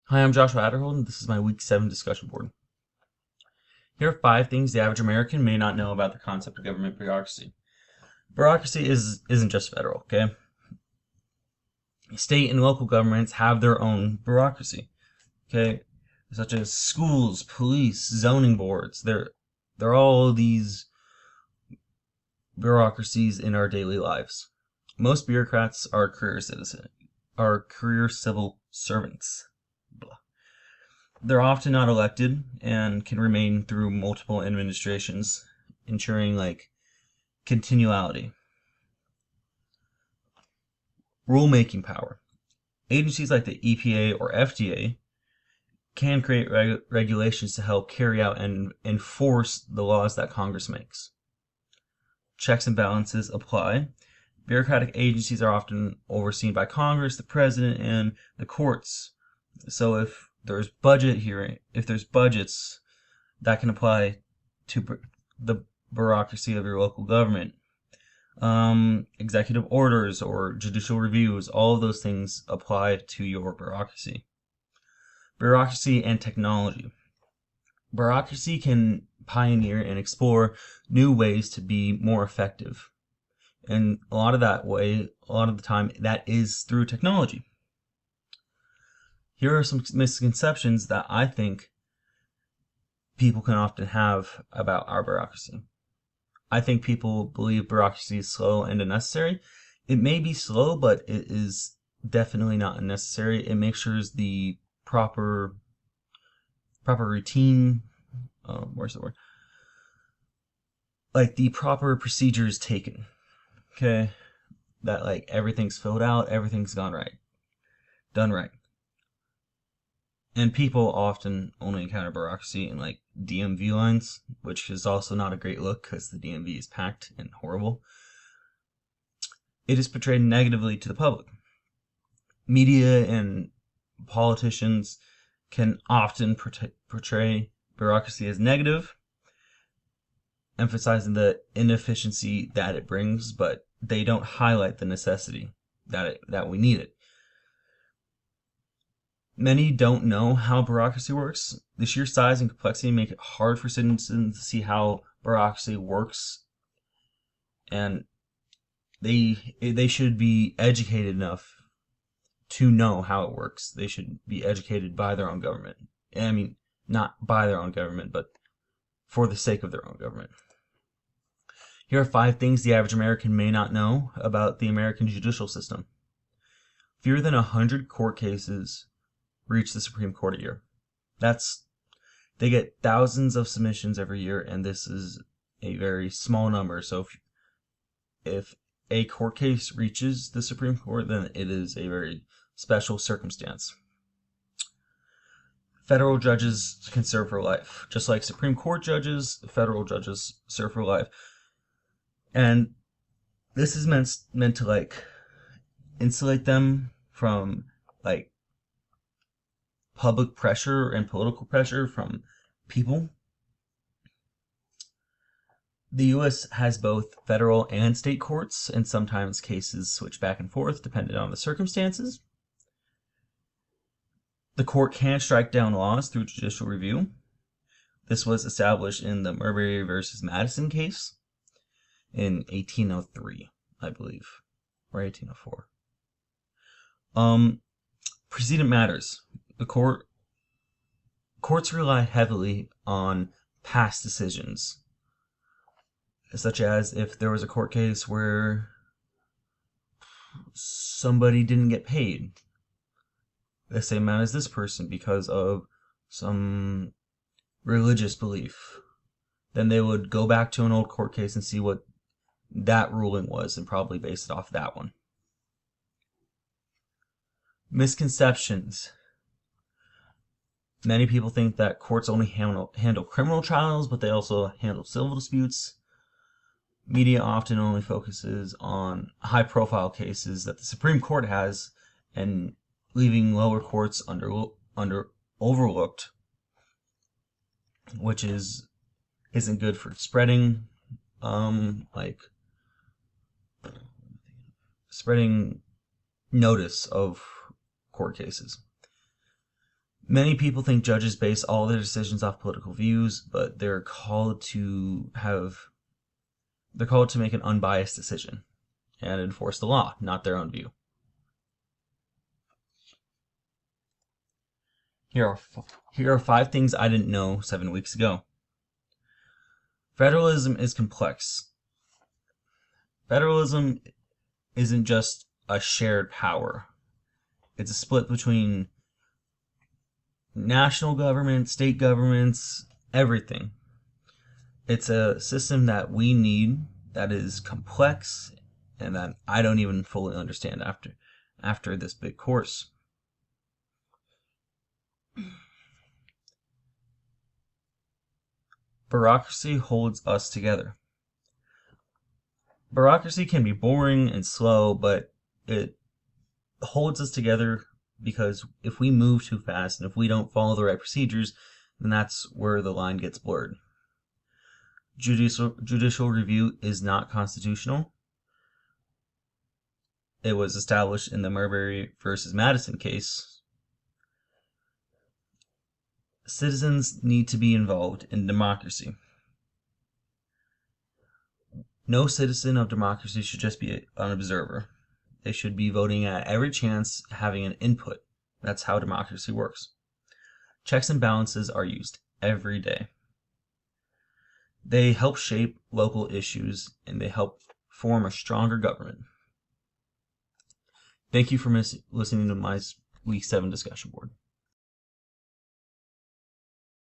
Hi, I'm Joshua Adderhold, and this is my Week 7 discussion board. Here are 5 things the average American may not know about the concept of government bureaucracy. Bureaucracy isn't just federal, okay? State and local governments have their own bureaucracy, okay? Such as schools, police, zoning boards. They're all these bureaucracies in our daily lives. Most bureaucrats are career civil servants. Blah. They're often not elected and can remain through multiple administrations, ensuring continuality. Rulemaking power. Agencies like the EPA or FDA can create regulations to help carry out and enforce the laws that Congress makes. Checks and balances apply. Bureaucratic agencies are often overseen by Congress, the president, and the courts. So if there's budgets, that can apply to the bureaucracy of your local government. Executive orders or judicial reviews, all of those things apply to your bureaucracy. Bureaucracy and technology. Bureaucracy can pioneer and explore new ways to be more effective. And a lot of the time, that is through technology. Here are some misconceptions that I think people can often have about our bureaucracy. I think people believe bureaucracy is slow and unnecessary. It may be slow, but it is definitely not unnecessary. It makes sure the proper routine, where's the word? Like the proper procedure is taken. Okay, that everything's filled out, everything's done right. And people often only encounter bureaucracy in DMV lines, which is also not a great look because the DMV is packed and horrible. It is portrayed negatively to the public. Media and politicians can often portray bureaucracy as negative, emphasizing the inefficiency that it brings, but they don't highlight the necessity that we need it. Many don't know how bureaucracy works. The sheer size and complexity make it hard for citizens to see how bureaucracy works, and they should be educated enough to know how it works. They should be educated by their own government. I mean, not by their own government, but for the sake of their own government. Here are 5 things the average American may not know about the American judicial system. Fewer than 100 court cases reach the Supreme Court a year. They get thousands of submissions every year, and this is a very small number. So if a court case reaches the Supreme Court, then it is a very special circumstance. Federal judges can serve for life. Just like Supreme Court judges, federal judges serve for life. And this is meant to insulate them from public pressure and political pressure from people. The U.S. has both federal and state courts, and sometimes cases switch back and forth depending on the circumstances. The court can strike down laws through judicial review. This was established in the Marbury versus Madison case in 1803, I believe, or 1804. Precedent matters. The courts rely heavily on past decisions, such as if there was a court case where somebody didn't get paid the same amount as this person because of some religious belief, then they would go back to an old court case and see what that ruling was and probably base it off that one. Misconceptions. Many people think that courts only handle criminal trials, but they also handle civil disputes. Media often only focuses on high-profile cases that the Supreme Court has, and leaving lower courts overlooked, which isn't good for spreading notice of court cases. Many people think judges base all their decisions off political views, but they're called to make an unbiased decision and enforce the law, not their own view. Here are 5 things I didn't know 7 weeks ago. Federalism is complex. Federalism isn't just a shared power. It's a split between national government, state governments, everything. It's a system that we need, that is complex, and that I don't even fully understand after this big course. Bureaucracy holds us together. Bureaucracy can be boring and slow, but it holds us together because if we move too fast and if we don't follow the right procedures, then that's where the line gets blurred. Judicial review is not constitutional. It was established in the Marbury versus Madison case. Citizens need to be involved in democracy. No citizen of democracy should just be an observer. They should be voting at every chance, having an input. That's how democracy works. Checks and balances are used every day. They help shape local issues and they help form a stronger government. Thank you for listening to my Week 7 discussion board.